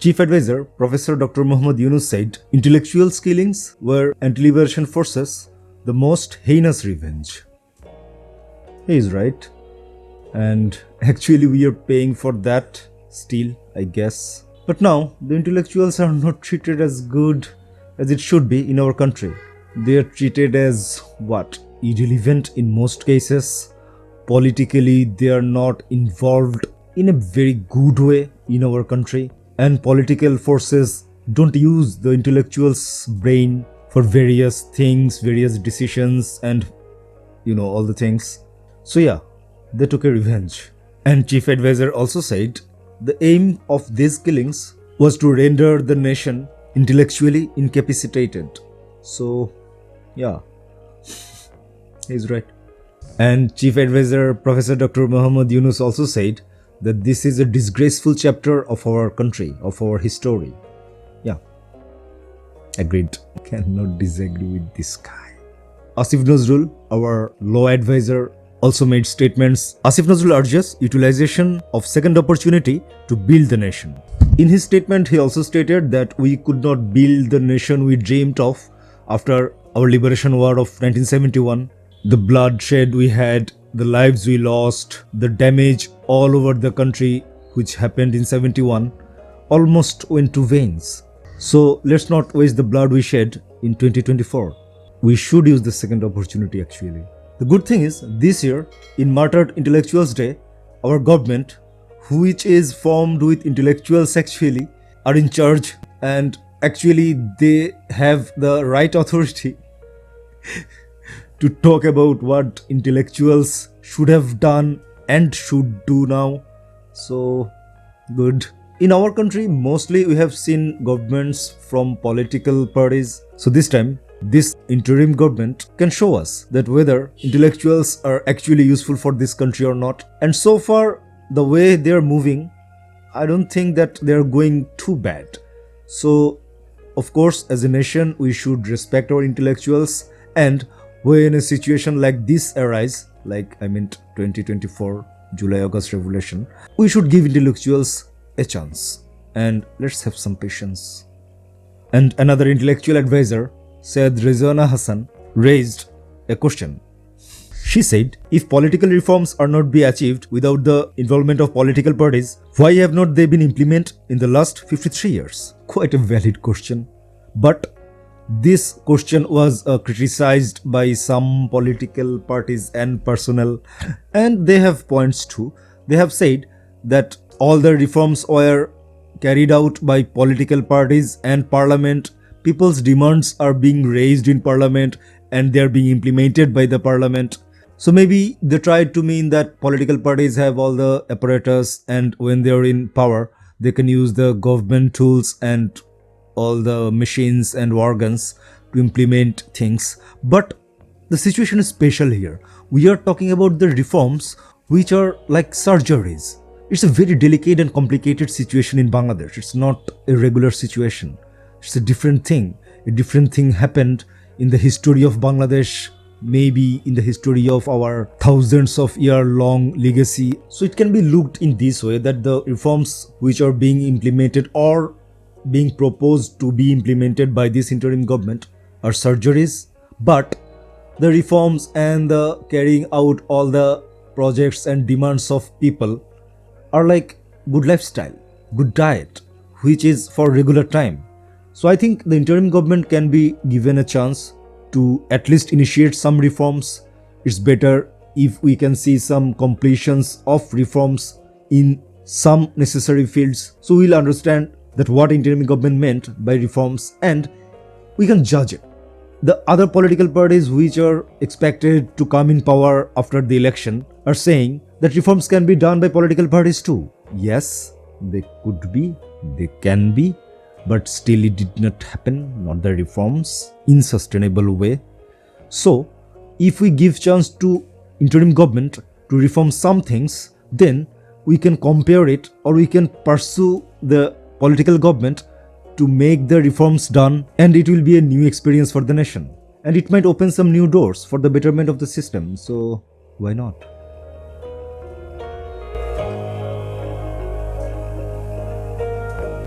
Chief Advisor Professor Dr. Muhammad Yunus said intellectual killings were anti-liberation forces the most heinous revenge. He is right. And actually we are paying for that still, I guess. But now the intellectuals are not treated as good as it should be in our country. They are treated as what? Irrelevant in most cases. Politically they are not involved in a very good way in our country. And political forces don't use the intellectual's brain for various things, various decisions and all the things. So yeah, they took a revenge. And Chief Advisor also said the aim of these killings was to render the nation intellectually incapacitated. So yeah, he's right. And Chief Advisor Professor Dr. Muhammad Yunus also said that this is a disgraceful chapter of our country, of our history. Yeah, agreed. Cannot disagree with this guy. Asif Nazrul, our law advisor, also made statements. Asif Nazrul urges utilization of second opportunity to build the nation. In his statement, he also stated that we could not build the nation we dreamed of after our liberation war of 1971. The bloodshed we had, the lives we lost, the damage all over the country which happened in 71 almost went to veins. So let's not waste the blood we shed in 2024. We should use the second opportunity actually. The good thing is, this year, in Martyred Intellectuals Day, our government, which is formed with intellectuals actually, are in charge and actually they have the right authority to talk about what intellectuals should have done and should do now. So good. In our country, mostly we have seen governments from political parties. So this time, this interim government can show us that whether intellectuals are actually useful for this country or not. And so far, the way they are moving, I don't think that they are going too bad. So, of course, as a nation, we should respect our intellectuals, and when a situation like this arises, like 2024 July-August revolution, we should give intellectuals a chance and let's have some patience. And another intellectual advisor, Said Rizwana Hassan, raised a question. She said, if political reforms are not be achieved without the involvement of political parties, why have not they been implemented in the last 53 years? Quite a valid question. But this question was criticized by some political parties and personnel, and they have points too. They have said that all the reforms were carried out by political parties and parliament. People's demands are being raised in parliament and they are being implemented by the parliament. So maybe they tried to mean that political parties have all the apparatus and when they are in power, they can use the government tools and all the machines and organs to implement things. But the situation is special here. We are talking about the reforms which are like surgeries. It's a very delicate and complicated situation in Bangladesh. It's not a regular situation. It's a different thing. A different thing happened in the history of Bangladesh, maybe in the history of our thousands of year long legacy. So it can be looked in this way that the reforms which are being implemented or being proposed to be implemented by this interim government are surgeries, but the reforms and the carrying out all the projects and demands of people are like good lifestyle, good diet, which is for regular time. So I think the interim government can be given a chance to at least initiate some reforms. It's better if we can see some completions of reforms in some necessary fields, so we'll understand that what interim government meant by reforms and we can judge it. The other political parties which are expected to come in power after the election are saying that reforms can be done by political parties too. Yes, they could be, they can be, but still it did not happen, not the reforms in sustainable way. So if we give chance to interim government to reform some things, then we can compare it or we can pursue the political government to make the reforms done, and it will be a new experience for the nation and it might open some new doors for the betterment of the system. So why not?